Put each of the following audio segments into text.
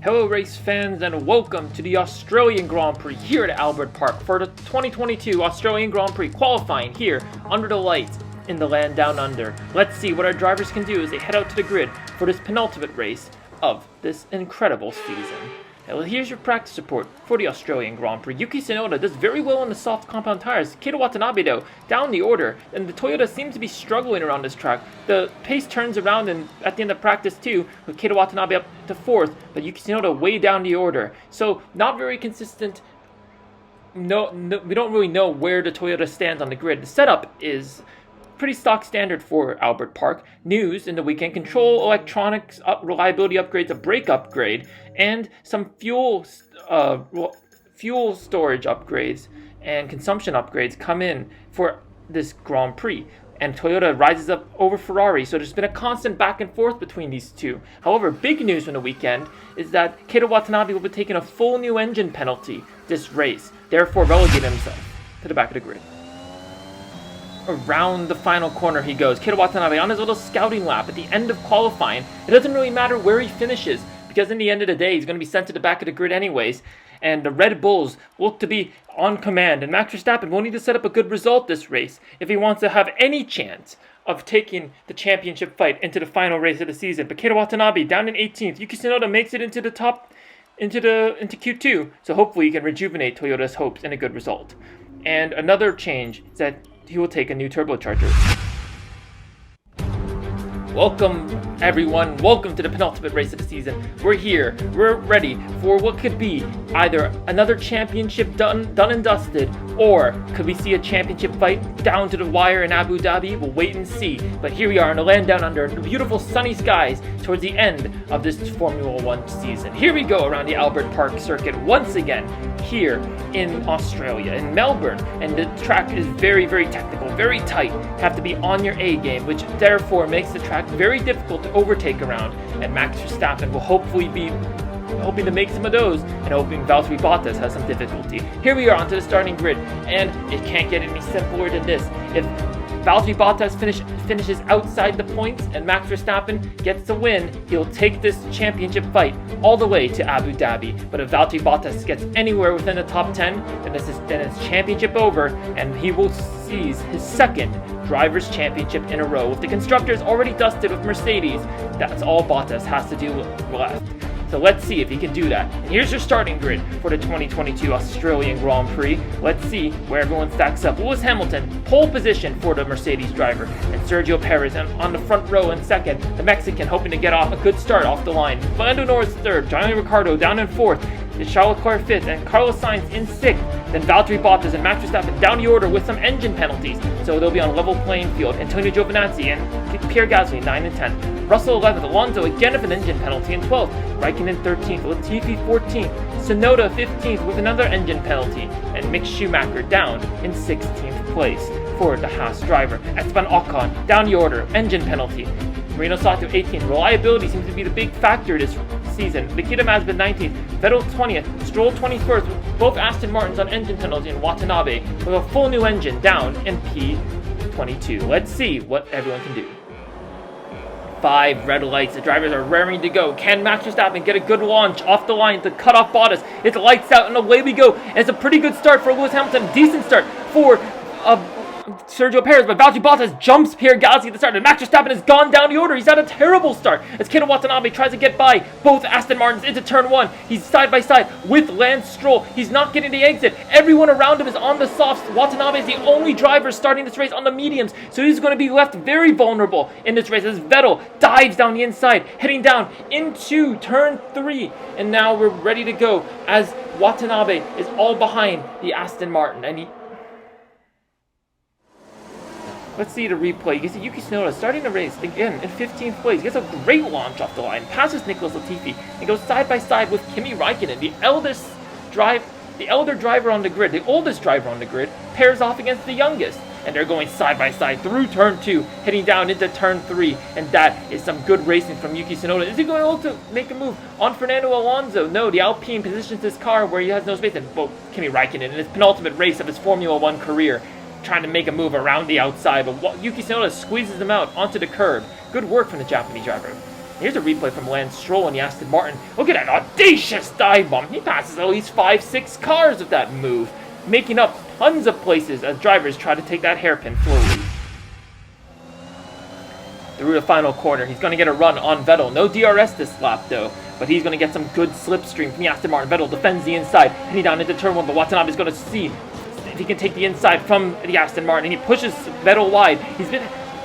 Hello race fans and welcome to the Australian Grand Prix here at Albert Park for the 2022 Australian Grand Prix qualifying here under the lights in the land down under. Let's see what our drivers can do as they head out to the grid for this penultimate race of this incredible season. Now here's your practice report for the Australian Grand Prix. Yuki Tsunoda does very well on the soft compound tires. Keita Watanabe though, down the order, and the Toyota seems to be struggling around this track. The pace turns around and at the end of practice too, with Keita Watanabe up to 4th, but Yuki Tsunoda way down the order. So not very consistent. No, we don't really know where the Toyota stands on the grid. The setup is pretty stock standard for Albert Park. News in the weekend: control electronics reliability upgrades, a brake upgrade, and some fuel storage upgrades and consumption upgrades come in for this Grand Prix. And Toyota rises up over Ferrari, so there's been a constant back and forth between these two. However, big news from the weekend is that Keita Watanabe will be taking a full new engine penalty this race, therefore relegating himself to the back of the grid. Around the final corner he goes. Keita Watanabe on his little scouting lap at the end of qualifying. It doesn't really matter where he finishes, because in the end of the day, he's going to be sent to the back of the grid anyways. And the Red Bulls look to be on command. And Max Verstappen will need to set up a good result this race if he wants to have any chance of taking the championship fight into the final race of the season. But Keita Watanabe down in 18th. Yuki Tsunoda makes it into the top, into Q2. So hopefully he can rejuvenate Toyota's hopes in a good result. And another change is that he will take a new turbocharger. Welcome everyone, welcome to the penultimate race of the season. We're here, we're ready for what could be either another championship done and dusted, or could we see a championship fight down to the wire in Abu Dhabi? We'll wait and see. But here we are in the land down under, in the beautiful sunny skies towards the end of this Formula 1 season. Here we go around the Albert Park circuit once again here in Australia, in Melbourne, and the track is very, very technical, very tight. Have to be on your A game, which therefore makes the track very difficult to overtake around, and Max Verstappen will hopefully be hoping to make some of those, and hoping Valtteri Bottas has some difficulty. Here we are onto the starting grid, and it can't get any simpler than this. If Valtteri Bottas finishes outside the points and Max Verstappen gets the win, he'll take this championship fight all the way to Abu Dhabi. But if Valtteri Bottas gets anywhere within the top 10, then it's championship over, and he will seize his second Drivers' Championship in a row. With the constructors already dusted with Mercedes, that's all Bottas has to do left. So let's see if he can do that. And here's your starting grid for the 2022 Australian Grand Prix. Let's see where everyone stacks up. Lewis Hamilton, pole position for the Mercedes driver. And Sergio Perez on the front row in second. The Mexican hoping to get off a good start off the line. Lando Norris third. Daniel Ricciardo down in fourth. Charles Leclerc fifth. And Carlos Sainz in sixth. Then Valtteri Bottas and Max Verstappen down the order with some engine penalties. So they'll be on a level playing field. Antonio Giovinazzi and Pierre Gasly 9 and 10. Russell 11th, Alonso again with an engine penalty in 12th, Raikkonen 13th, Latifi 14th, Tsunoda 15th with another engine penalty, and Mick Schumacher down in 16th place for the Haas driver. Esteban Ocon down the order, engine penalty. Marino Sato 18th. Reliability seems to be the big factor this season. Nikita Mazepin 19th, Vettel 20th, Stroll 21st, with both Aston Martins on engine penalty, and Watanabe with a full new engine down in P22. Let's see what everyone can do. 5 red lights. The drivers are raring to go. Can Max Verstappen get a good launch off the line to cut off Bottas? It's lights out and away we go. And it's a pretty good start for Lewis Hamilton. Decent start for Sergio Perez, but Valtteri Bottas jumps Pierre Gasly at the start, and Max Verstappen has gone down the order. He's had a terrible start as Keita Watanabe tries to get by both Aston Martins into turn 1. He's side by side with Lance Stroll. He's not getting the exit. Everyone around him is on the softs. Watanabe is the only driver starting this race on the mediums, so he's going to be left very vulnerable in this race as Vettel dives down the inside, heading down into turn 3. And now we're ready to go as Watanabe is all behind the Aston Martin, and let's see the replay. You can see Yuki Tsunoda starting the race again in 15th place. He gets a great launch off the line, passes Nicholas Latifi, and goes side by side with Kimi Raikkonen, the elder driver on the grid. The oldest driver on the grid pairs off against the youngest, and they're going side by side through turn 2, heading down into turn 3, and that is some good racing from Yuki Tsunoda. Is he going to make a move on Fernando Alonso? No, the Alpine positions his car where he has no space, and Kimi Raikkonen in his penultimate race of his Formula 1 career, trying to make a move around the outside, but Yuki Tsunoda squeezes him out onto the curb. Good work from the Japanese driver. Here's a replay from Lance Stroll and the Aston Martin. Look at that audacious dive bomb. He passes at least 5-6 cars with that move, making up tons of places as drivers try to take that hairpin slowly. Through the final corner, he's going to get a run on Vettel. No DRS this lap though, but he's going to get some good slipstream from the Aston Martin. Vettel defends the inside, heading down into turn 1, but Watanabe is going to see if he can take the inside from the Aston Martin, and he pushes Vettel wide.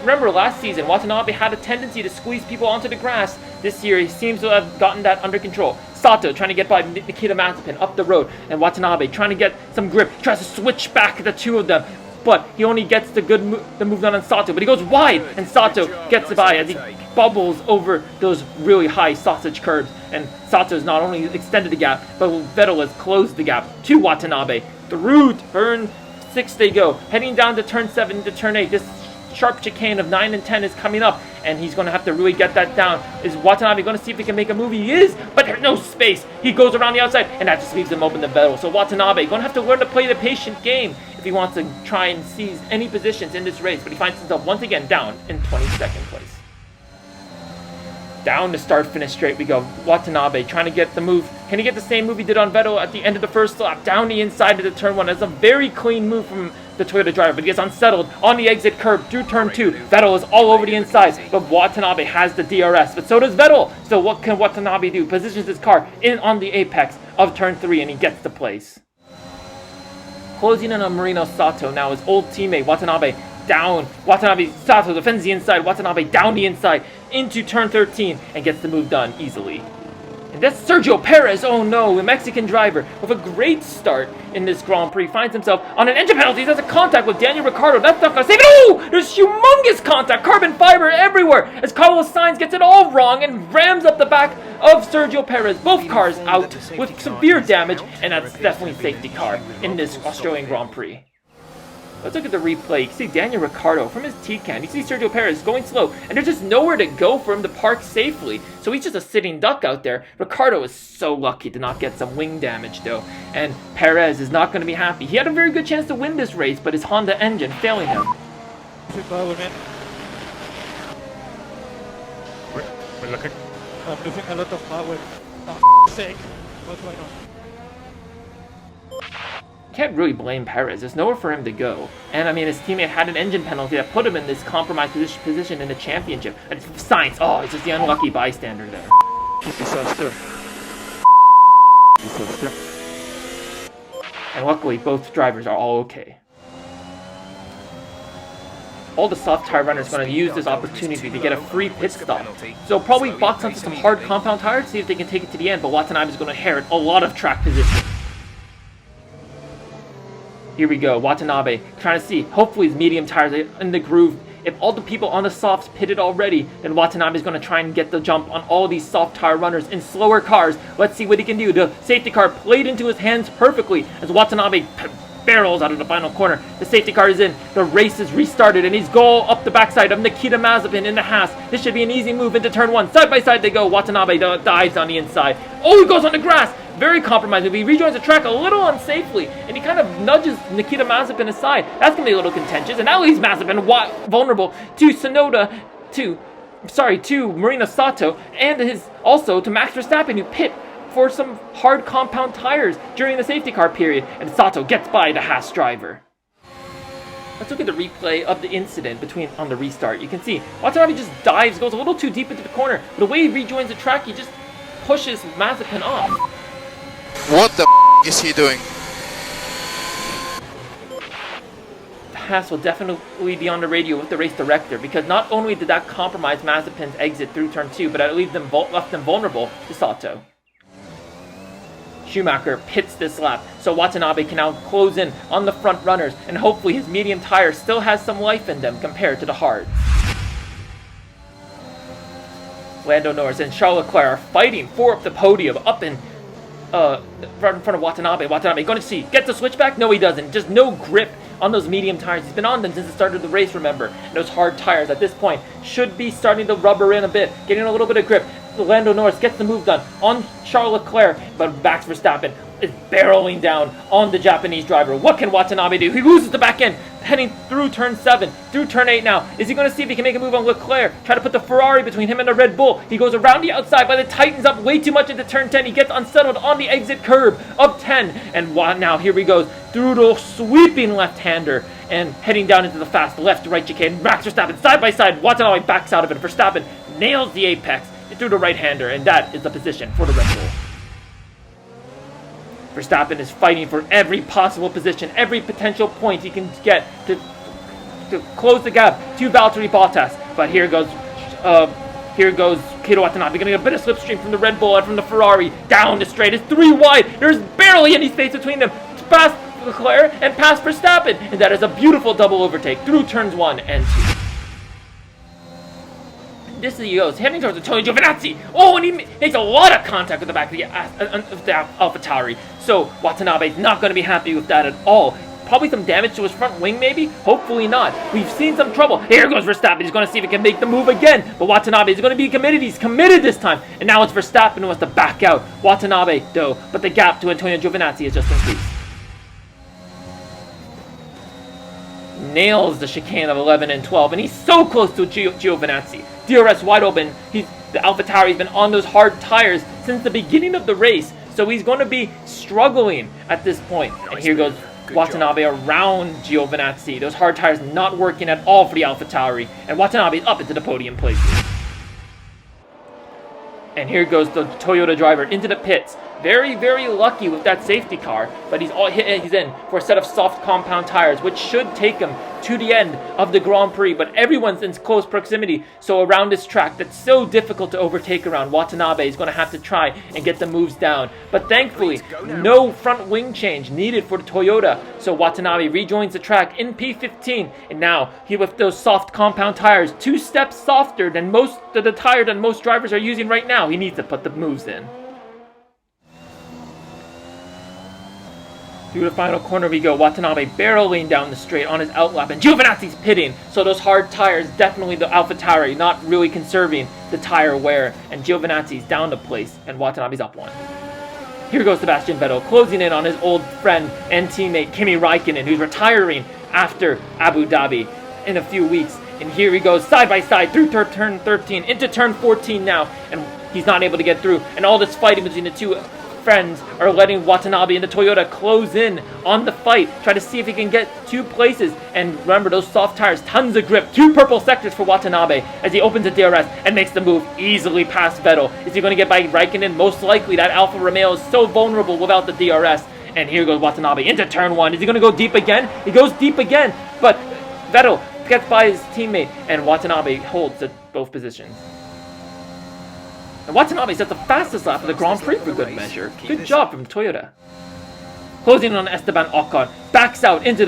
Remember last season, Watanabe had a tendency to squeeze people onto the grass. This year, he seems to have gotten that under control. Sato trying to get by Nikita Mazepin up the road, and Watanabe trying to get some grip. He tries to switch back the two of them, but he only gets the move done on Sato, but he goes wide, and Sato gets by as he bubbles over those really high sausage curbs, and Sato's not only extended the gap, but Vettel has closed the gap to Watanabe. Through turn 6 they go, heading down to turn 7 to turn 8. This sharp chicane of 9 and 10 is coming up, and he's going to have to really get that down. Is Watanabe going to see if he can make a move? He is, but there's no space. He goes around the outside, and that just leaves him open to Vettel. So Watanabe going to have to learn to play the patient game if he wants to try and seize any positions in this race, but he finds himself once again down in 22nd place. Down the start-finish straight we go. Watanabe trying to get the move. Can he get the same move he did on Vettel at the end of the first lap? Down the inside of the turn 1. That's a very clean move from the Toyota driver, but he gets unsettled on the exit curb through turn 2. Vettel is all over the inside, but Watanabe has the DRS, but so does Vettel. So what can Watanabe do? Positions his car in on the apex of turn 3, and he gets the place. Closing in on Marino Sato now, his old teammate Watanabe down. Sato defends the inside. Watanabe down the inside into turn 13 and gets the move done easily. And that's Sergio Perez. Oh no, the Mexican driver with a great start in this Grand Prix finds himself on an engine penalty. He has a contact with Daniel Ricciardo. That's not going to save it. Oh, there's humongous contact. Carbon fiber everywhere as Carlos Sainz gets it all wrong and rams up the back of Sergio Perez. Both cars out with severe damage, and that's definitely a safety car in this Australian Grand Prix. Let's look at the replay. You can see Daniel Ricciardo from his T-can. You see Sergio Perez going slow, and there's just nowhere to go for him to park safely. So he's just a sitting duck out there. Ricciardo is so lucky to not get some wing damage, though. And Perez is not going to be happy. He had a very good chance to win this race, but his Honda engine failing him. We're looking. I'm losing a lot of power. Oh, sake. What's going on? Can't really blame Perez. There's nowhere for him to go. And I mean, his teammate had an engine penalty that put him in this compromised position in the championship. And Sainz, oh, it's just the unlucky bystander there. Disaster. And luckily, both drivers are all okay. All the soft tire runners are going to use this opportunity to get a free pit stop. So probably box onto some hard compound tires to see if they can take it to the end, but Watanabe is going to inherit a lot of track position. Here we go, Watanabe trying to see, hopefully his medium tires are in the groove. If all the people on the softs pitted already, then Watanabe is going to try and get the jump on all these soft tire runners in slower cars. Let's see what he can do. The safety car played into his hands perfectly as Watanabe barrels out of the final corner. The safety car is in, the race is restarted, and he's going up the backside of Nikita Mazepin in the Haas. This should be an easy move into turn 1. Side by side they go. Watanabe dives on the inside. Oh, he goes on the grass. Very compromising. He rejoins the track a little unsafely, and he kind of nudges Nikita Mazepin aside. That's going to be a little contentious, and that leaves Mazepin vulnerable to Marino Sato, and also to Max Verstappen, who pit for some hard compound tires during the safety car period, and Sato gets by the Haas driver. Let's look at the replay of the incident on the restart. You can see Watanabe just dives, goes a little too deep into the corner, but the way he rejoins the track, he just pushes Mazepin off. What the is he doing? Haas will definitely be on the radio with the race director, because not only did that compromise Mazepin's exit through turn 2, but it left them vulnerable to Sato. Schumacher pits this lap, so Watanabe can now close in on the front runners, and hopefully his medium tire still has some life in them compared to the hards. Lando Norris and Charles Leclerc are fighting for up the podium, up in front of Watanabe. Watanabe going to see, gets the switchback? No, he doesn't. Just no grip on those medium tires. He's been on them since the start of the race, remember. And those hard tires at this point should be starting to rubber in a bit, getting a little bit of grip. Lando Norris gets the move done on Charles Leclerc, but Max Verstappen is barreling down on the Japanese driver. What can Watanabe do? He loses the back end heading through turn 7, through turn 8 now. Is he going to see if he can make a move on Leclerc? Try to put the Ferrari between him and the Red Bull. He goes around the outside, but it tightens up way too much into turn 10. He gets unsettled on the exit curb of 10. And now here he goes through the sweeping left-hander and heading down into the fast left-right chicane. Max Verstappen side by side. Watanabe backs out of it. Verstappen nails the apex through the right-hander, and that is the position for the Red Bull. Verstappen is fighting for every possible position, every potential point he can get to close the gap to Valtteri Bottas. But here goes Keito Watanabe getting a bit of slipstream from the Red Bull and from the Ferrari down the straight. It's 3 wide. There's barely any space between them. Past Leclerc and past Verstappen, and that is a beautiful double overtake through turns 1 and 2. This is he goes, heading towards Antonio Giovinazzi. Oh, and he makes a lot of contact with the back of the AlphaTauri. So Watanabe's not going to be happy with that at all. Probably some damage to his front wing, maybe? Hopefully not. We've seen some trouble. Here goes Verstappen. He's going to see if he can make the move again. But Watanabe is going to be committed. He's committed this time. And now it's Verstappen who wants to back out. Watanabe, though. But the gap to Antonio Giovinazzi has just increased. Nails the chicane of 11 and 12. And he's so close to Giovinazzi. DRS wide open. The AlphaTauri's been on those hard tires since the beginning of the race. So he's going to be struggling at this point. And here goes Watanabe around Giovinazzi. Those hard tires not working at all for the AlphaTauri. And Watanabe up into the podium places. And here goes the Toyota driver into the pits. Very, very lucky with that safety car, but he's in for a set of soft compound tires, which should take him to the end of the Grand Prix, but everyone's in close proximity, so around this track that's so difficult to overtake around, Watanabe is going to have to try and get the moves down. But thankfully, no front wing change needed for the Toyota, so Watanabe rejoins the track in P15, and now, with those soft compound tires, 2 steps softer than most of the tire that most drivers are using right now, he needs to put the moves in. Through the final corner we go, Watanabe barreling down the straight on his outlap, and Giovinazzi's pitting, so those hard tires, definitely the AlphaTauri, not really conserving the tire wear, and Giovinazzi's down to place, and Watanabe's up 1. Here goes Sebastian Vettel, closing in on his old friend and teammate Kimi Räikkönen, who's retiring after Abu Dhabi in a few weeks, and here he goes side by side through turn 13, into turn 14 now, and he's not able to get through, and all this fighting between the two friends are letting Watanabe and the Toyota close in on the fight, try to see if he can get 2 places, and remember those soft tires, tons of grip, 2 purple sectors for Watanabe as he opens the DRS and makes the move easily past Vettel. Is he going to get by Räikkönen? Most likely. That Alfa Romeo is so vulnerable without the DRS, and here goes Watanabe into turn 1. Is he going to go deep again? He goes deep again, but Vettel gets by his teammate, and Watanabe holds at both positions. And Watanabe set the fastest lap of the Grand Prix for good measure. Good job from Toyota. Closing on Esteban Ocon, backs out into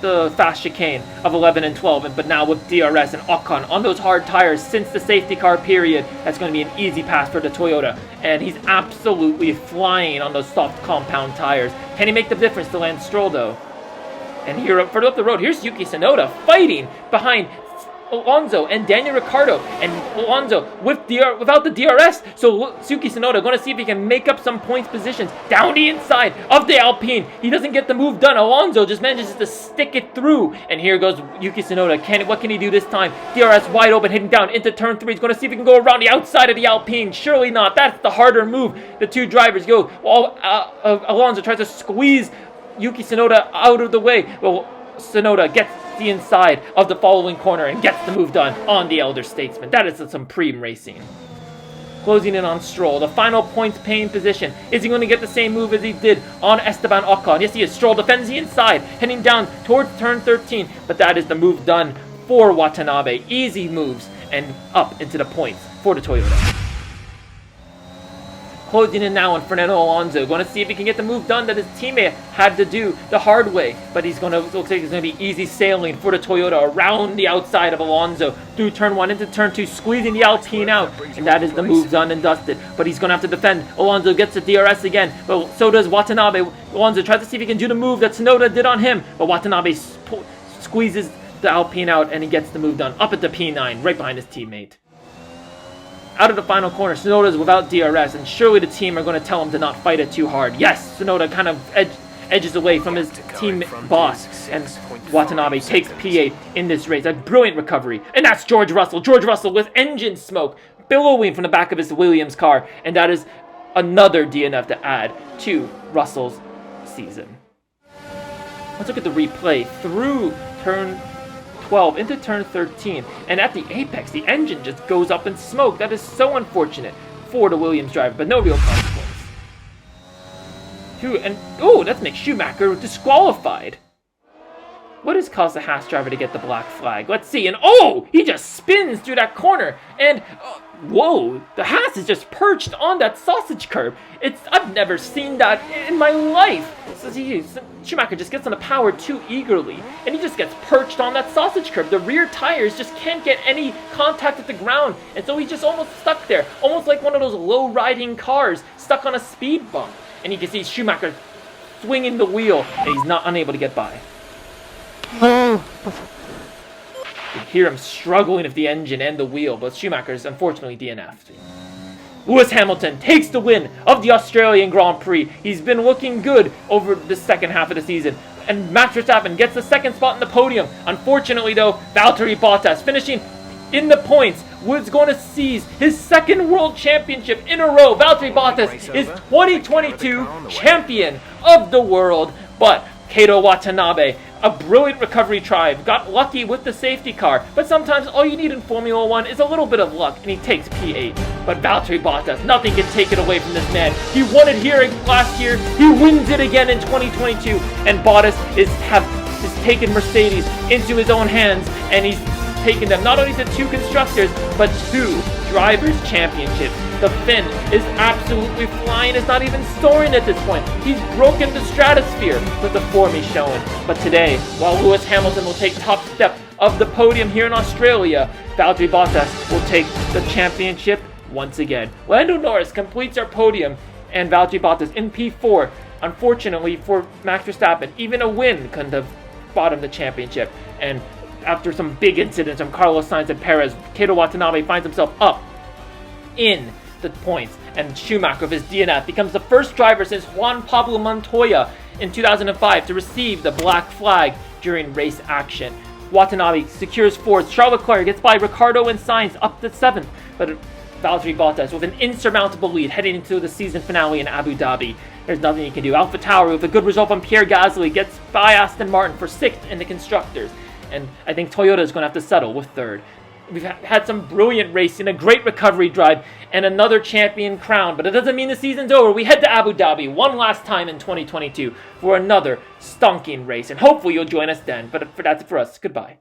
the fast chicane of 11 and 12, but now with DRS and Ocon on those hard tires since the safety car period, that's going to be an easy pass for the Toyota. And he's absolutely flying on those soft compound tires. Can he make the difference to Lance Stroll though? And here further up the road, here's Yuki Tsunoda fighting behind Alonso and Daniel Ricciardo, and Alonso without the DRS, so Yuki Tsunoda going to see if he can make up some points positions down the inside of the Alpine. He doesn't get the move done. Alonso just manages to stick it through, and here goes Yuki Tsunoda. What can he do this time? DRS wide open, hitting down into turn 3. He's going to see if he can go around the outside of the Alpine. Surely not. That's the harder move. The 2 drivers go. Alonso tries to squeeze Yuki Tsunoda out of the way. Well, Tsunoda gets the inside of the following corner and gets the move done on the Elder Statesman. That is some supreme racing. Closing in on Stroll, the final points paying position. Is he going to get the same move as he did on Esteban Ocon? Yes, he is. Stroll defends the inside, heading down towards turn 13, but that is the move done for Watanabe. Easy moves and up into the points for the Toyota. Closing in now on Fernando Alonso, going to see if he can get the move done that his teammate had to do the hard way, but looks like it's going to be easy sailing for the Toyota around the outside of Alonso through turn 1 into turn 2, squeezing the Alpine out, and that is the move done and dusted. But he's going to have to defend. Alonso gets the DRS again, but so does Watanabe. Alonso tries to see if he can do the move that Tsunoda did on him, but Watanabe squeezes the Alpine out, and he gets the move done up at the P9, right behind his teammate. Out of the final corner, Tsunoda's without DRS, and surely the team are going to tell him to not fight it too hard. Yes, Tsunoda kind of edges away from his team boss, and Watanabe takes P8 in this race. A brilliant recovery, and that's George Russell. George Russell with engine smoke billowing from the back of his Williams car, and that is another DNF to add to Russell's season. Let's look at the replay through turn 12 into turn 13, and at the apex, the engine just goes up in smoke. That is so unfortunate for the Williams driver, but no real consequence. That makes Schumacher disqualified. What has caused the Haas driver to get the black flag? Let's see, and he just spins through that corner, and whoa, the Haas is just perched on that sausage curb. I've never seen that in my life. So Schumacher just gets on the power too eagerly, and he just gets perched on that sausage curb. The rear tires just can't get any contact with the ground, and so he's just almost stuck there, almost like one of those low-riding cars stuck on a speed bump. And you can see Schumacher swinging the wheel, and he's not unable to get by. You can hear him struggling with the engine and the wheel, but Schumacher's unfortunately DNF'd. Lewis Hamilton takes the win of the Australian Grand Prix. He's been looking good over the second half of the season. And Max Verstappen gets the second spot in the podium. Unfortunately, though, Valtteri Bottas finishing in the points was going to seize his second world championship in a row. Valtteri Bottas is 2022 champion of the world, but Kato Watanabe, a brilliant recovery drive, got lucky with the safety car, but sometimes all you need in Formula 1 is a little bit of luck, and he takes P8. But Valtteri Bottas, nothing can take it away from this man. He won it here last year, he wins it again in 2022, and Bottas has taken Mercedes into his own hands, and he's taken them not only to 2 constructors, but 2 drivers' championships. The Finn is absolutely flying. It's not even soaring at this point. He's broken the stratosphere with the form he's showing. But today, while Lewis Hamilton will take top step of the podium here in Australia, Valtteri Bottas will take the championship once again. Lando Norris completes our podium, and Valtteri Bottas in P4. Unfortunately for Max Verstappen, even a win couldn't have bought him the championship. And after some big incidents from Carlos Sainz and Perez, Kato Watanabe finds himself up in the points, and Schumacher with his DNF becomes the first driver since Juan Pablo Montoya in 2005 to receive the black flag during race action. Watanabe secures 4th, Charles Leclerc gets by Ricciardo and Sainz up to 7th, but Valtteri Bottas with an insurmountable lead heading into the season finale in Abu Dhabi. There's nothing he can do. AlphaTauri with a good result from Pierre Gasly gets by Aston Martin for 6th in the constructors, and I think Toyota is going to have to settle with 3rd. We've had some brilliant racing, a great recovery drive, and another champion crown. But it doesn't mean the season's over. We head to Abu Dhabi one last time in 2022 for another stonking race. And hopefully you'll join us then. But that's it for us. Goodbye.